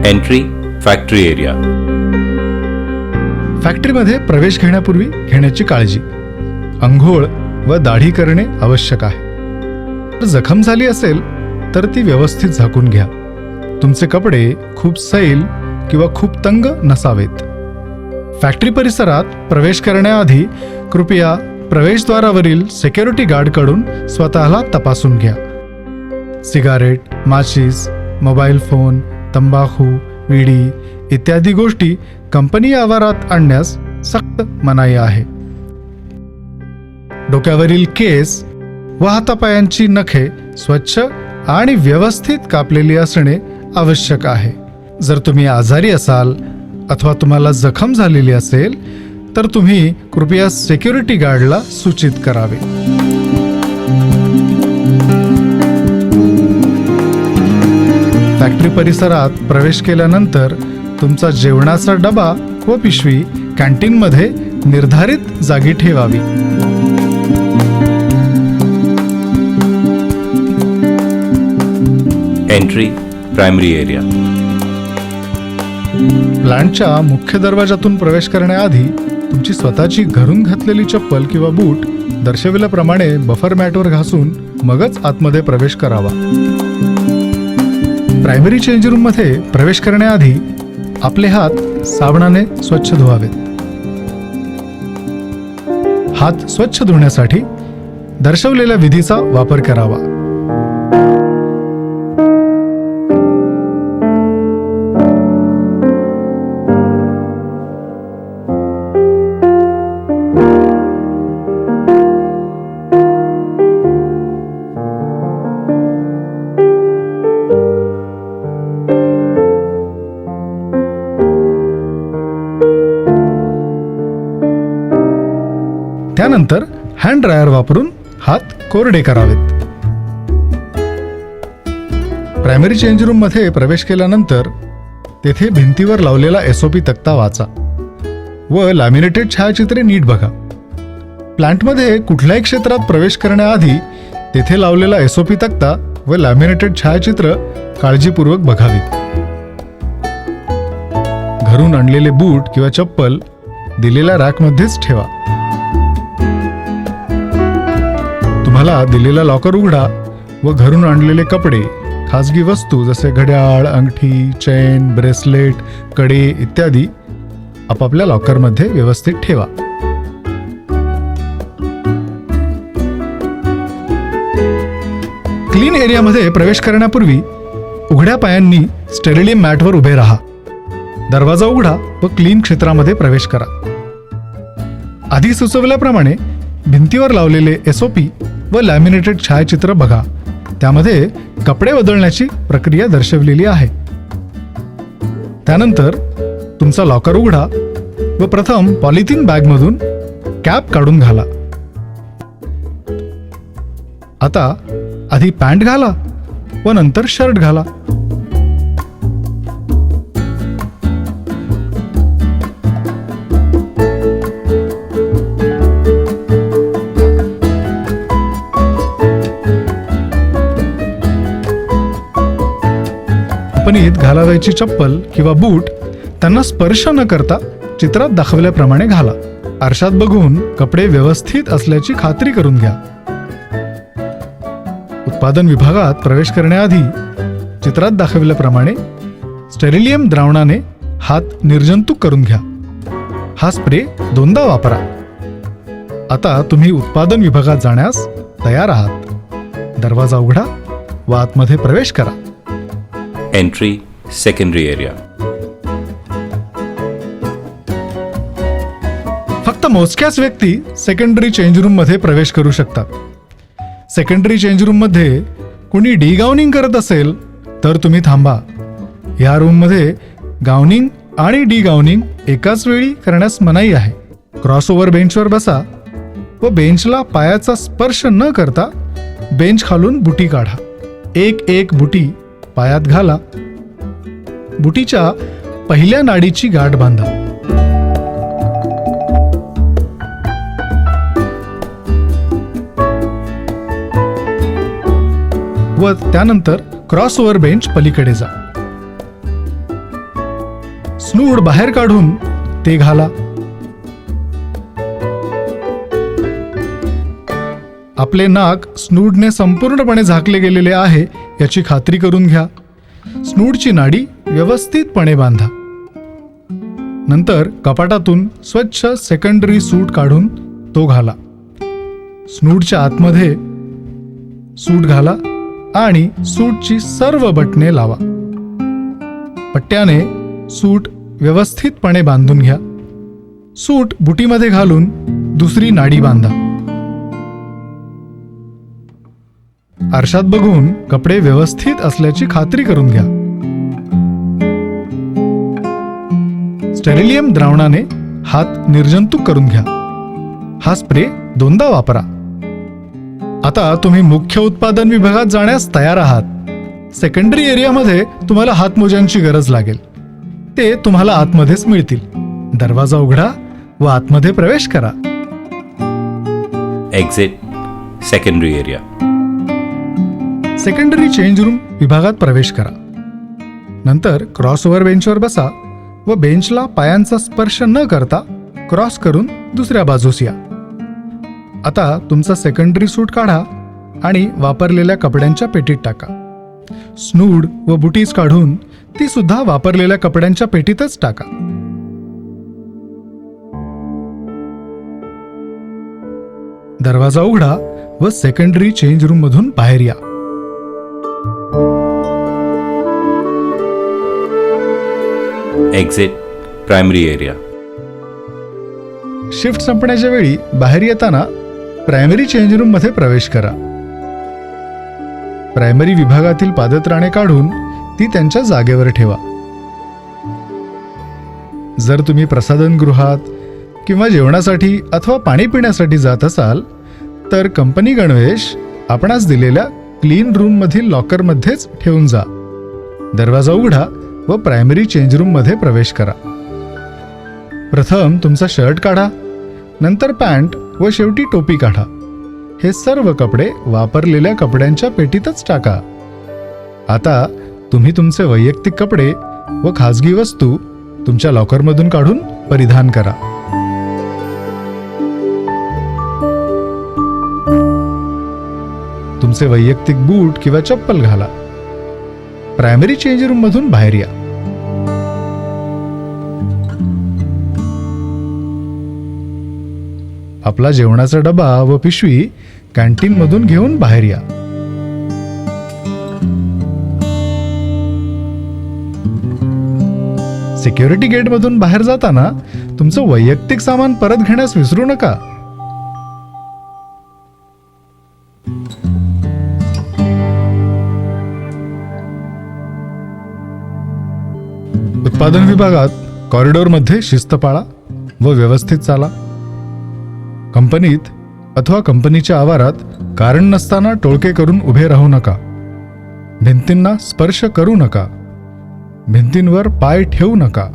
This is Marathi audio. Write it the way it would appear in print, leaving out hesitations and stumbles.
Entry factory area. फॅक्टरीमध्ये प्रवेश घेण्यापूर्वी घेण्याची काळजी. अंघोळ व दाढी करणे आवश्यक आहे. जर जखम झाली असेल तर ती व्यवस्थित झाकून घ्या. तुमचे कपडे खूप सैल किंवा खूप तंग नसावेत. फॅक्टरी परिसरात प्रवेश करण्याआधी कृपया प्रवेशद्वारावरील सिक्युरिटी गार्डकडून स्वतःला तपासून घ्या. सिगारेट, माचीस, मोबाईल फोन, तंबाखू, विडी इत्यादी गोष्टी कंपनी आवारात आणण्यास सक्त मनाई आहे. डोक्यावरील केस व हातापायांची नखे स्वच्छ आणि व्यवस्थित कापलेली असणे आवश्यक आहे. जर तुम्ही आजारी असाल अथवा तुम्हाला जखम झालेली असेल तर तुम्ही कृपया सिक्युरिटी गार्डला सूचित करावे. फॅक्टरी परिसरात प्रवेश केल्यानंतर तुमचा जेवणाचा डबा व पिशवी कॅन्टीनमध्ये निर्धारित जागी ठेवावी. Entry primary area. प्लांटच्या मुख्य दरवाजातून प्रवेश करण्याआधी तुमची स्वतःची घरून घातलेली चप्पल किंवा बूट दर्शविल्याप्रमाणे बफर मॅटवर घासून मगच आतमध्ये प्रवेश करावा. प्रायमरी चेंज रूम मध्ये प्रवेश करण्याआधी आपले हात साबणाने स्वच्छ धुवावेत. हात स्वच्छ धुण्यासाठी दर्शवलेल्या विधीचा वापर करावा. त्यानंतर हँड ड्रायर वापरून हात कोरडे करावेत. प्रायमरी चेंज रूम मध्ये प्रवेश केल्यानंतर तेथे भिंतीवर लावलेला SOP तक्ता वाचा व लॅमिनेटेड छायाचित्रे नीट बघा. प्लांटमध्ये कुठल्याही क्षेत्रात प्रवेश करण्याआधी तेथे लावलेला SOP तक्ता व लॅमिनेटेड छायाचित्र काळजीपूर्वक बघावीत. घरून आणलेले बूट किंवा चप्पल दिलेल्या रॅकमध्येच ठेवा. तुम्हाला दिलेला लॉकर उघडा व घरून आणलेले कपडे, खासगी वस्तू जसे घड्याळ, अंगठी, चेन, ब्रेसलेट, कडे इत्यादी आपापल्या लॉकरमध्ये व्यवस्थित ठेवा. क्लीन एरियामध्ये प्रवेश करण्यापूर्वी उघड्या पायांनी स्टेरिलियम मॅटवर उभे राहा. दरवाजा उघडा व क्लीन क्षेत्रामध्ये प्रवेश करा. आधी सुचवल्याप्रमाणे भिंतीवर लावलेले SOP व लॅमिनेटेड छायाचित्र बघा. त्यामध्ये कपडे बदलण्याची प्रक्रिया दर्शवलेली आहे. त्यानंतर तुमचा लॉकर उघडा व प्रथम पॉलिथिन बॅगमधून कॅप काढून घाला. आता आधी पॅन्ट घाला व नंतर शर्ट घाला. कंपनीत घालावायची चप्पल किंवा बूट त्यांना स्पर्श न करता चित्रात दाखवल्याप्रमाणे घाला. आरशात बघून कपडे व्यवस्थित असल्याची खात्री करून घ्या. उत्पादन विभागात प्रवेश करण्याआधी चित्रात दाखवल्याप्रमाणे स्टेरिलियम द्रावणाने हात निर्जंतुक करून घ्या. हा स्प्रे 2दा वापरा. आता तुम्ही उत्पादन विभागात जाण्यास तयार आहात. दरवाजा उघडा व आतमध्ये प्रवेश करा. Entry secondary area. फक्त मोजक्याच व्यक्ती सेकंडरी चेंज रूम मध्ये प्रवेश करू शकतात. सेकंडरी चेंज रूम मध्ये कुणी डिगाउनिंग करत असेल तर तुम्ही थांबा. या रूम मध्ये गाउनिंग आणि डिगाउनिंग एकाच वेळी करण्यास मनाई आहे. क्रॉसओव्हर बेंचवर बसा व बेंचला पायाचा स्पर्श न करता बेंच खालून बुटी काढा. एक बुटी पायात घाला. बुटीच्या पहिल्या नाडीची गाठ बांधा. व त्यानंतर क्रॉसओव्हर बेंच पलीकडे जा. स्नूड बाहेर काढून ते घाला. आपले नाक स्नूडने संपूर्णपणे झाकले गेलेले आहे याची खात्री करून घ्या. स्नूडची नाडी व्यवस्थितपणे बांधा. नंतर कपाटातून स्वच्छ सेकंडरी सूट काढून तो घाला. स्नूडच्या आतमध्ये सूट घाला आणि सूटची सर्व बटणे लावा. पट्ट्याने सूट व्यवस्थितपणे बांधून घ्या. सूट बुटीमध्ये घालून दुसरी नाडी बांधा. आरशात बघून कपडे व्यवस्थित असल्याची खात्री करून घ्या. स्टेरिलियम द्रावणाने हात निर्जंतुक करून घ्या. हा स्प्रे 2दा वापरा. आता तुम्ही मुख्य उत्पादन विभागात जाण्यास तयार आहात. सेकंडरी एरियामध्ये तुम्हाला हातमोज्यांची गरज लागेल. ते तुम्हाला आतमध्येच मिळतील. दरवाजा उघडा व आतमध्ये प्रवेश करा. Exit secondary area. Secondary change room विभागात प्रवेश करा. नंतर क्रॉसओव्हर बेंचवर बसा व बेंचला पायांचा स्पर्श न करता क्रॉस करून दुसऱ्या बाजूस या. आता तुमचा सेकंडरी सूट काढा आणि वापरलेल्या कपड्यांच्या पेटीत टाका. स्नूड व बुटीज काढून ती सुद्धा वापरलेल्या कपड्यांच्या पेटीतच टाका. दरवाजा उघडा व सेकंडरी चेंज रूम मधून बाहेर या. Exit primary area. शिफ्ट संपण्याच्या वेळी बाहेर येताना प्रायमरी चेंज रूम मध्ये प्रवेश करा. प्रायमरी विभागातील पादत्राणे काढून ती त्यांच्या जागेवर ठेवा. जर तुम्ही प्रसाधनगृहात किंवा जेवणासाठी अथवा पाणी पिण्यासाठी जात असाल तर कंपनी गणवेश आपणास दिलेल्या क्लीन रूम मधील लॉकर मध्येच ठेवून जा. दरवाजा उघडा व प्रायमरी चेंज रूम मध्ये प्रवेश करा. प्रथम तुमचा शर्ट काढा, नंतर पॅन्ट व शेवटी टोपी काढा. हे सर्व कपडे वापरलेल्या कपड्यांच्या पेटीतच टाका. आता तुम्ही तुमचे वैयक्तिक कपडे व खाजगी वस्तू तुमच्या लॉकरमधून काढून परिधान करा. तुमचे वैयक्तिक बूट किंवा चप्पल घाला. प्रायमरी चेंज रूम मधून बाहेर या. आपला जेवणाचा डबा व पिशवी कॅन्टीन मधून घेऊन बाहेर या. सिक्युरिटी गेट मधून बाहेर जाताना तुमचं वैयक्तिक सामान परत घेण्यास विसरू नका. उत्पादन विभागात कॉरिडॉरमध्ये शिस्त पाळा व व्यवस्थित चाला. कंपनीत अथवा कंपनीच्या आवारात कारण नसताना टोळके करून उभे राहू नका. भिंतींना स्पर्श करू नका. भिंतींवर पाय ठेवू नका.